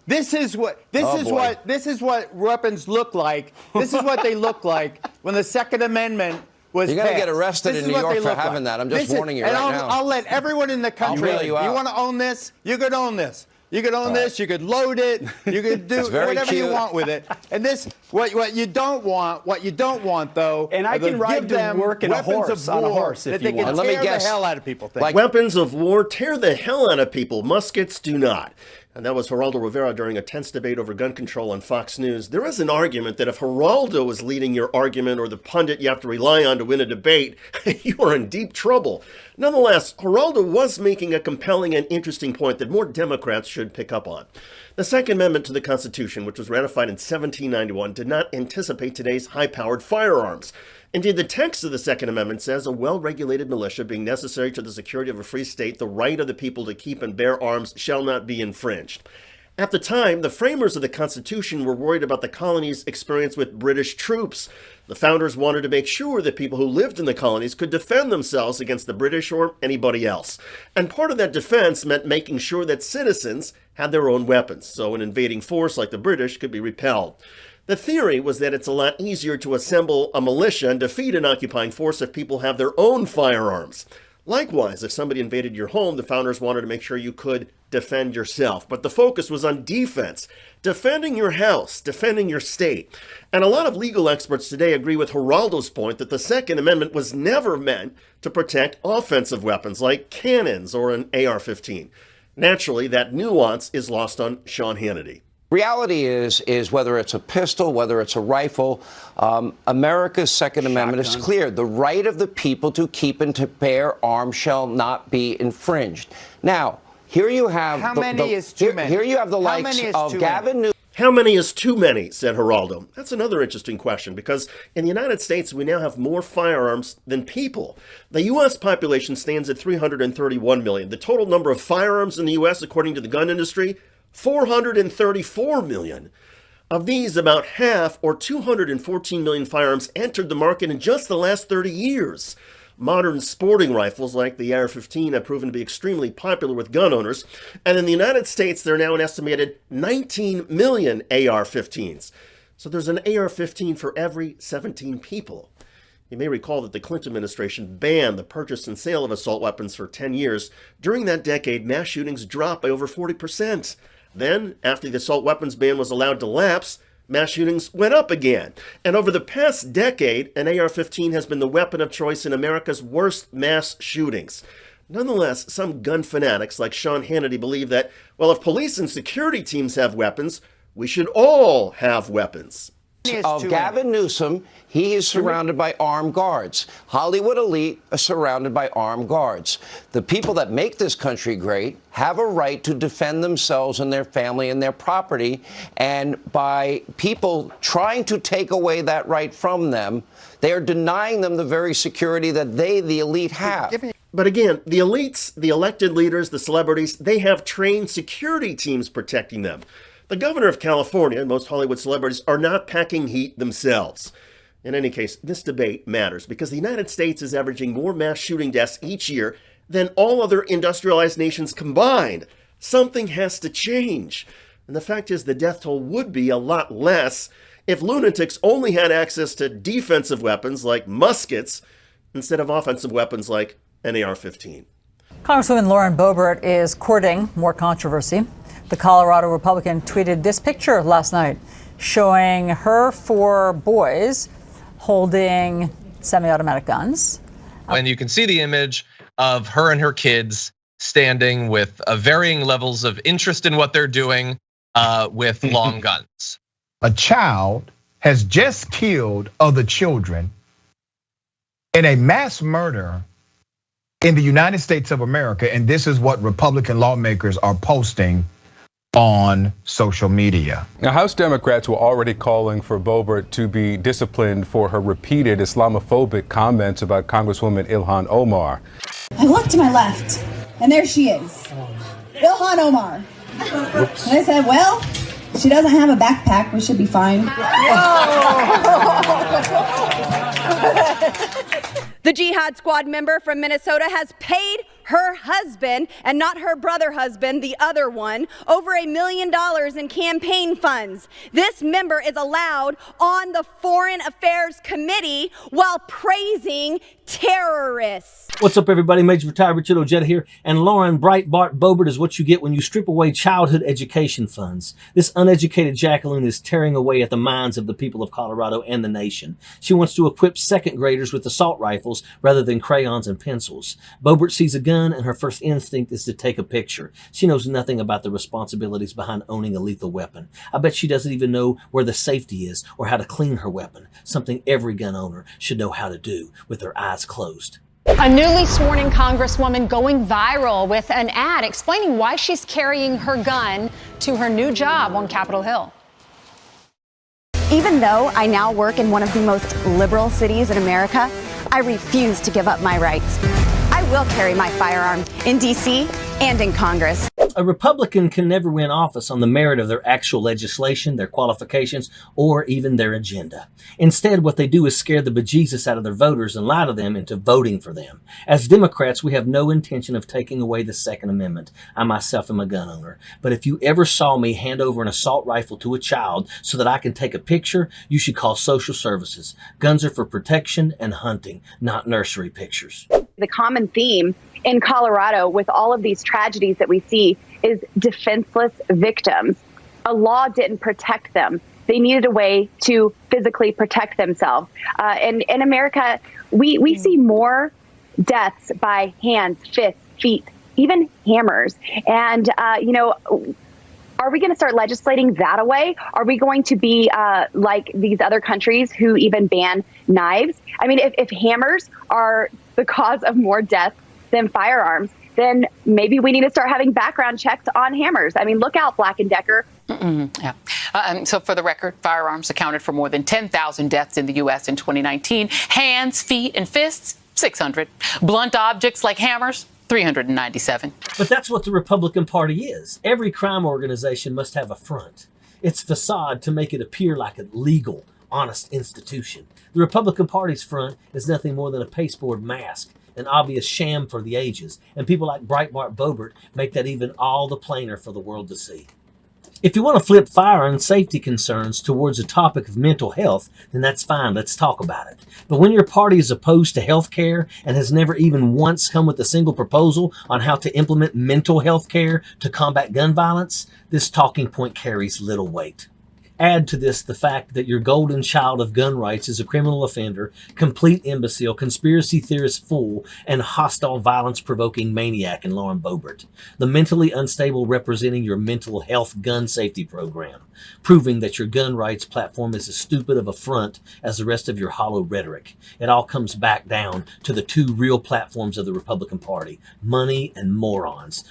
This is what weapons look like. This is what they look like when the Second Amendment was You're passed. going to get arrested in New York for having that. I'm just warning you right now. I'll let everyone in the country. You want to own this? You could own this. You could own this. You could load it. You could do whatever you want with it. And this, what you don't want, though. And I can ride to work in a horse on a horse if you want. Let me guess. The hell out of people. Weapons of war tear the hell out of people. Muskets do not. And that was Geraldo Rivera during a tense debate over gun control on Fox News. There is an argument that if Geraldo is leading your argument or the pundit you have to rely on to win a debate, you are in deep trouble. Nonetheless, Geraldo was making a compelling and interesting point that more Democrats should pick up on. The Second Amendment to the Constitution, which was ratified in 1791, did not anticipate today's high-powered firearms. Indeed, the text of the Second Amendment says a well-regulated militia being necessary to the security of a free state, the right of the people to keep and bear arms shall not be infringed. At the time, the framers of the Constitution were worried about the colonies' experience with British troops. The founders wanted to make sure that people who lived in the colonies could defend themselves against the British or anybody else. And part of that defense meant making sure that citizens had their own weapons, so an invading force like the British could be repelled. The theory was that it's a lot easier to assemble a militia and defeat an occupying force if people have their own firearms. Likewise, if somebody invaded your home, the founders wanted to make sure you could defend yourself. But the focus was on defense, defending your house, defending your state. And a lot of legal experts today agree with Geraldo's point that the Second Amendment was never meant to protect offensive weapons like cannons or an AR-15. Naturally, that nuance is lost on Sean Hannity. Reality is whether it's a pistol, whether it's a rifle, America's Second Amendment is clear. The right of the people to keep and to bear arms shall not be infringed. Now, here you have Here you have the likes of Gavin Newsom. How many is too many, said Geraldo. That's another interesting question, because in the United States, we now have more firearms than people. The U.S. population stands at 331 million. The total number of firearms in the U.S., according to the gun industry, 434 million. Of these, about half, or 214 million firearms, entered the market in just the last 30 years. Modern sporting rifles like the AR-15 have proven to be extremely popular with gun owners, and in the United States, there are now an estimated 19 million AR-15s. So there's an AR-15 for every 17 people. You may recall that the Clinton administration banned the purchase and sale of assault weapons for 10 years. During that decade, mass shootings dropped by over 40%. Then, after the assault weapons ban was allowed to lapse, mass shootings went up again. And over the past decade, an AR-15 has been the weapon of choice in America's worst mass shootings. Nonetheless, some gun fanatics like Sean Hannity believe that, well, if police and security teams have weapons, we should all have weapons. Of Gavin Newsom, he is surrounded by armed guards. Hollywood elite are surrounded by armed guards. The people that make this country great have a right to defend themselves and their family and their property. And by people trying to take away that right from them, they are denying them the very security that they, the elite, have. But again, the elites, the elected leaders, the celebrities, they have trained security teams protecting them. The governor of California and most Hollywood celebrities are not packing heat themselves. In any case, this debate matters because the United States is averaging more mass shooting deaths each year than all other industrialized nations combined. Something has to change. And the fact is the death toll would be a lot less if lunatics only had access to defensive weapons like muskets instead of offensive weapons like an AR-15. Congresswoman Lauren Boebert is courting more controversy. The Colorado Republican tweeted this picture last night showing her 4 boys holding semi-automatic guns. And you can see the image of her and her kids standing with varying levels of interest in what they're doing with long guns. A child has just killed other children in a mass murder in the United States of America, and this is what Republican lawmakers are posting on social media. Now, House Democrats were already calling for Boebert to be disciplined for her repeated Islamophobic comments about Congresswoman Ilhan Omar. I looked to my left, and there she is, Ilhan Omar. Oops. And I said, well, she doesn't have a backpack, we should be fine. The Jihad Squad member from Minnesota has paid her husband, and not her brother husband, the other one, over $1 million in campaign funds. This member is allowed on the Foreign Affairs Committee while praising terrorists. What's up, everybody? Major Retired Richard Ojeda here, and Lauren Boebert is what you get when you strip away childhood education funds. This uneducated jacqueline is tearing away at the minds of the people of Colorado and the nation. She wants to equip second graders with assault rifles rather than crayons and pencils. Boebert sees a gun and her first instinct is to take a picture. She knows nothing about the responsibilities behind owning a lethal weapon. I bet she doesn't even know where the safety is or how to clean her weapon, something every gun owner should know how to do with their eyes closed. A newly sworn-in Congresswoman going viral with an ad explaining why she's carrying her gun to her new job on Capitol Hill. Even though I now work in one of the most liberal cities in America, I refuse to give up my rights. I will carry my firearm in D.C. and in Congress. A Republican can never win office on the merit of their actual legislation, their qualifications, or even their agenda. Instead, what they do is scare the bejesus out of their voters and lie to them into voting for them. As Democrats, we have no intention of taking away the Second Amendment. I myself am a gun owner. But if you ever saw me hand over an assault rifle to a child so that I can take a picture, you should call social services. Guns are for protection and hunting, not nursery pictures. The common theme in Colorado with all of these tragedies that we see is defenseless victims. A law didn't protect them. They needed a way to physically protect themselves. And in America, we see more deaths by hands, fists, feet, even hammers. And, are we going to start legislating that away? Are we going to be like these other countries who even ban knives? I mean, if hammers are the cause of more deaths than firearms, then maybe we need to start having background checks on hammers. I mean, look out, Black & Decker. So for the record, firearms accounted for more than 10,000 deaths in the U.S. in 2019. Hands, feet, and fists, 600. Blunt objects like hammers, 397. But that's what the Republican Party is. Every crime organization must have a front. Its facade to make it appear like a legal, honest institution. The Republican Party's front is nothing more than a pasteboard mask, an obvious sham for the ages, and people like Breitbart Boebert make that even all the plainer for the world to see. If you want to flip fire and safety concerns towards a topic of mental health, then that's fine, let's talk about it. But when your party is opposed to health care and has never even once come with a single proposal on how to implement mental health care to combat gun violence, this talking point carries little weight. Add to this the fact that your golden child of gun rights is a criminal offender, complete imbecile, conspiracy theorist fool, and hostile violence-provoking maniac in Lauren Boebert, the mentally unstable representing your mental health gun safety program, proving that your gun rights platform is as stupid of a front as the rest of your hollow rhetoric. It all comes back down to the two real platforms of the Republican Party, money and morons.